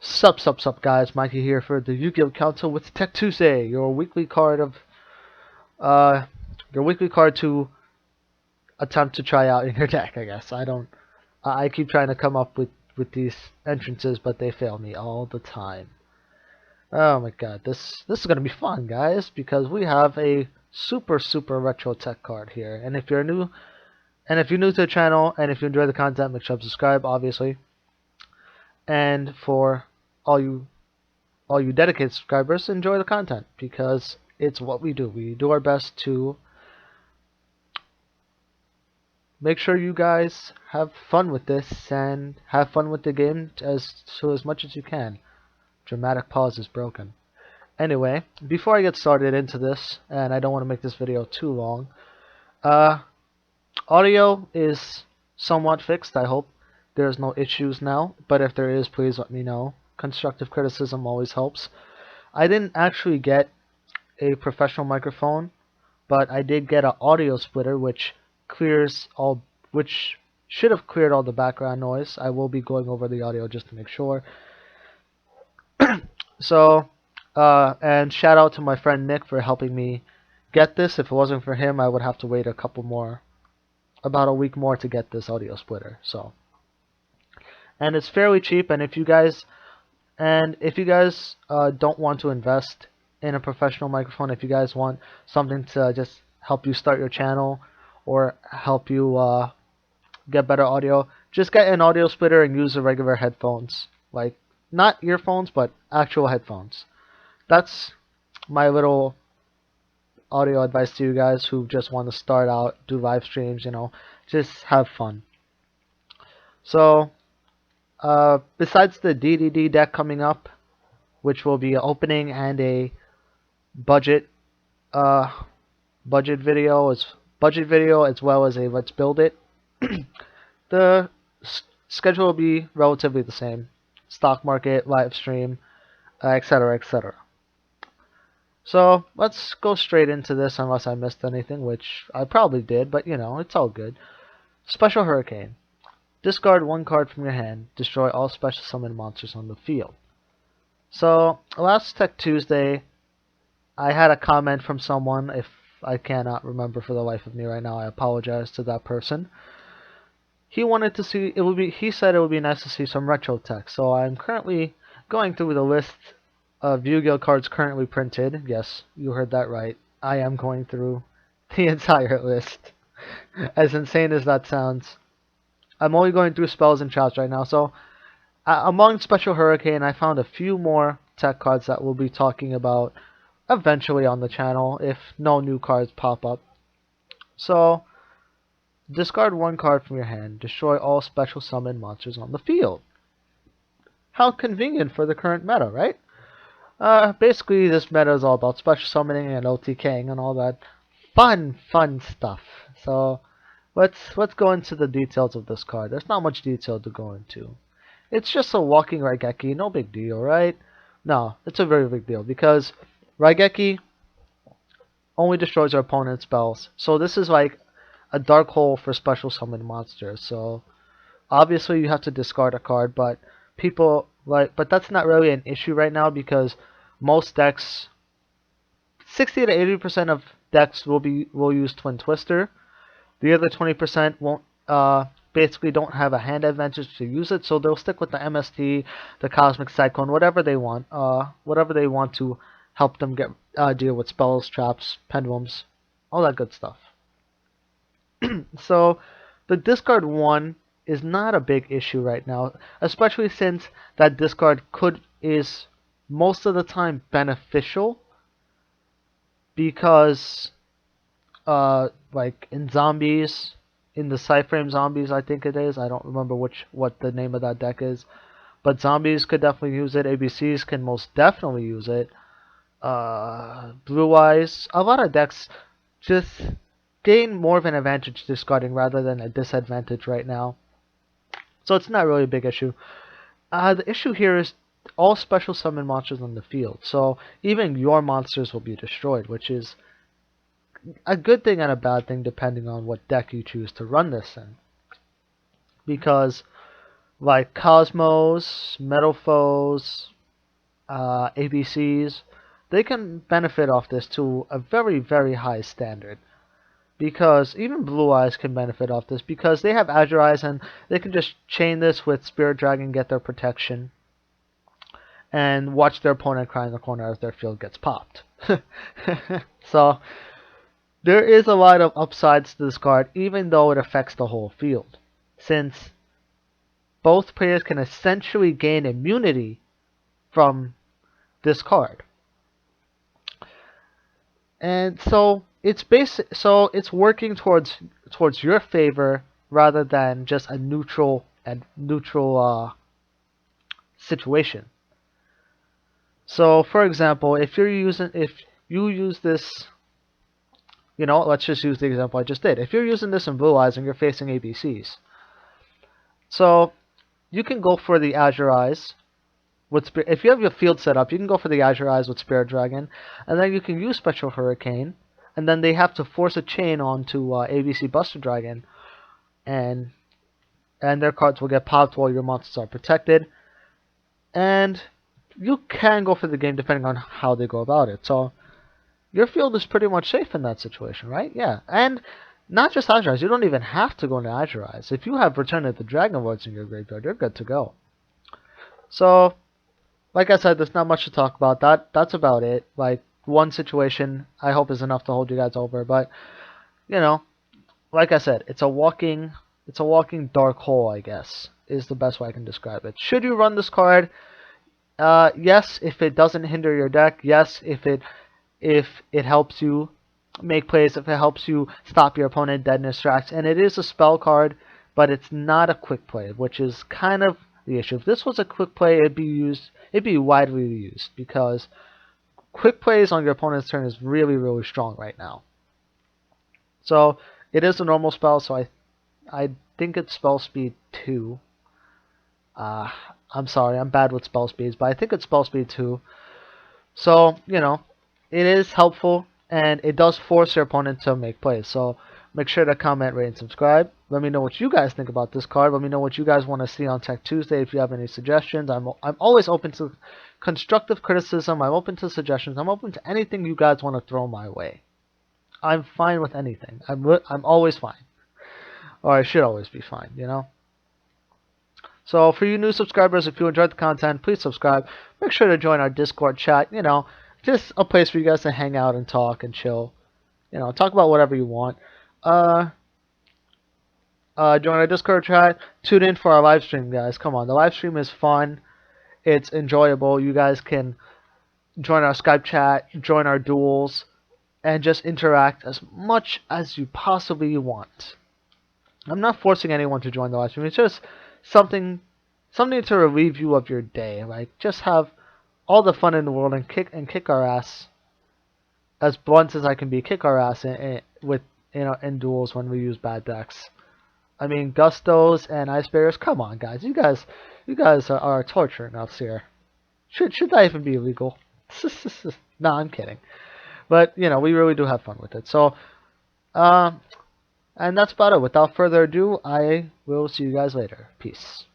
Sup, guys. Mikey here for the Yu-Gi-Oh Council with Tech Tuesday, uh, your weekly card to attempt to try out in your deck. I guess I keep trying to come up with these entrances, but they fail me all the time. Oh my god, this is gonna be fun, guys, because we have a super retro tech card here. And if you're new to the channel and if you enjoy the content, make sure to subscribe, obviously. And for all you dedicated subscribers, enjoy the content because it's what we do. We do our best to make sure you guys have fun with this and have fun with the game as much as you can. Dramatic pause is broken. Anyway, before I get started into this, and I don't want to make this video too long, audio is somewhat fixed, I hope. There's no issues now, but if there is, please let me know. Constructive criticism always helps. I didn't actually get a professional microphone, but I did get an audio splitter which should have cleared all the background noise. I will be going over the audio just to make sure. So, and shout out to my friend Nick for helping me get this. If it wasn't for him, I would have to wait about a week more to get this audio splitter. So, and it's fairly cheap. And if you guys don't want to invest in a professional microphone, if you guys want something to just help you start your channel or help you get better audio, just get an audio splitter and use the regular headphones, like not earphones but actual headphones. That's my little audio advice to you guys who just want to start out, do live streams, just have fun. So besides the DDD deck coming up, which will be an opening and a budget video as well as a let's build it. The schedule will be relatively the same: stock market, live stream, etc. So let's go straight into this, unless I missed anything, which I probably did, but it's all good. Special Hurricane. Discard one card from your hand. Destroy all special summon monsters on the field. So last Tech Tuesday, I had a comment from someone. If I cannot remember for the life of me right now, I apologize to that person. He wanted to see he said it would be nice to see some retro tech. So I'm currently going through the list of Yu-Gi-Oh cards currently printed. Yes, you heard that right. I am going through the entire list. As insane as that sounds, I'm only going through spells and traps right now. So among Special Hurricane, I found a few more tech cards that we'll be talking about eventually on the channel if no new cards pop up. So discard one card from your hand. Destroy all special summon monsters on the field. How convenient for the current meta, right? Basically, this meta is all about special summoning and OTKing and all that fun stuff. So let's go into the details of this card. There's not much detail to go into. It's just a walking Raigeki, no big deal, right? No, it's a very big deal because Raigeki only destroys our opponent's spells. So this is like a dark hole for special summon monsters. So obviously you have to discard a card, but but that's not really an issue right now because most decks, 60 to 80% of decks will use Twin Twister. The other 20% won't basically don't have a hand advantage to use it, so they'll stick with the MST, the Cosmic Cyclone, whatever they want to help them get deal with spells, traps, pendulums, all that good stuff. So the discard one is not a big issue right now, especially since that discard is most of the time beneficial because like in zombies, in the Cyframe zombies, I think it is. I don't remember what the name of that deck is, but zombies could definitely use it. ABCs can most definitely use it. Blue Eyes, a lot of decks just gain more of an advantage discarding rather than a disadvantage right now. So it's not really a big issue. The issue here is all special summon monsters on the field. So even your monsters will be destroyed, which is a good thing and a bad thing depending on what deck you choose to run this in. Because like Cosmos, Metalfoes, ABCs, they can benefit off this to a very, very high standard. Because even Blue Eyes can benefit off this because they have Azure Eyes and they can just chain this with Spirit Dragon, get their protection, and watch their opponent cry in the corner as their field gets popped. So there is a lot of upsides to this card, even though it affects the whole field, since both players can essentially gain immunity from this card. And so it's working towards your favor rather than just a neutral situation. So for example, if you use this, let's just use the example I just did. If you're using this in Blue Eyes and you're facing ABCs, so you can go for the Azure Eyes if you have your field set up, you can go for the Azure Eyes with Spirit Dragon, and then you can use Spectral Hurricane, and then they have to force a chain onto ABC Buster Dragon, and their cards will get popped while your monsters are protected. And you can go for the game depending on how they go about it. So your field is pretty much safe in that situation, right? Yeah, and not just Azure Eyes. You don't even have to go into Azure Eyes. If you have Return of the Dragon Lords in your graveyard, you're good to go. So like I said, there's not much to talk about. That's about it. Like one situation, I hope is enough to hold you guys over. But like I said, it's a walking dark hole. I guess is the best way I can describe it. Should you run this card? Yes, if it doesn't hinder your deck. Yes, if it helps you make plays. If it helps you stop your opponent deadness tracks, and it is a spell card, but it's not a quick play, which is kind of the issue. If this was a quick play, it'd be widely used because quick plays on your opponent's turn is really, really strong right now. So it is a normal spell, so I think it's spell speed 2. I'm sorry, I'm bad with spell speeds, but I think it's spell speed 2. So, it is helpful, and it does force your opponent to make plays. So make sure to comment, rate, and subscribe. Let me know what you guys think about this card. Let me know what you guys want to see on Tech Tuesday. If you have any suggestions, I'm always open to constructive criticism. I'm open to suggestions. I'm open to anything you guys want to throw my way. I'm fine with anything. I'm always fine, or I should always be fine. So for you new subscribers, if you enjoyed the content, please subscribe. Make sure to join our Discord chat. Just a place for you guys to hang out and talk and chill. Talk about whatever you want. Join our Discord chat. Tune in for our live stream, guys. Come on, the live stream is fun. It's enjoyable. You guys can join our Skype chat, join our duels, and just interact as much as you possibly want. I'm not forcing anyone to join the live stream. It's just something to relieve you of your day. Like just have all the fun in the world and kick our ass as blunt as I can be. Kick our ass in duels when we use bad decks. I mean, Gustos and Ice Bears. Come on, guys. You guys are torturing us here. Should that even be illegal? No, I'm kidding. But we really do have fun with it. So, and that's about it. Without further ado, I will see you guys later. Peace.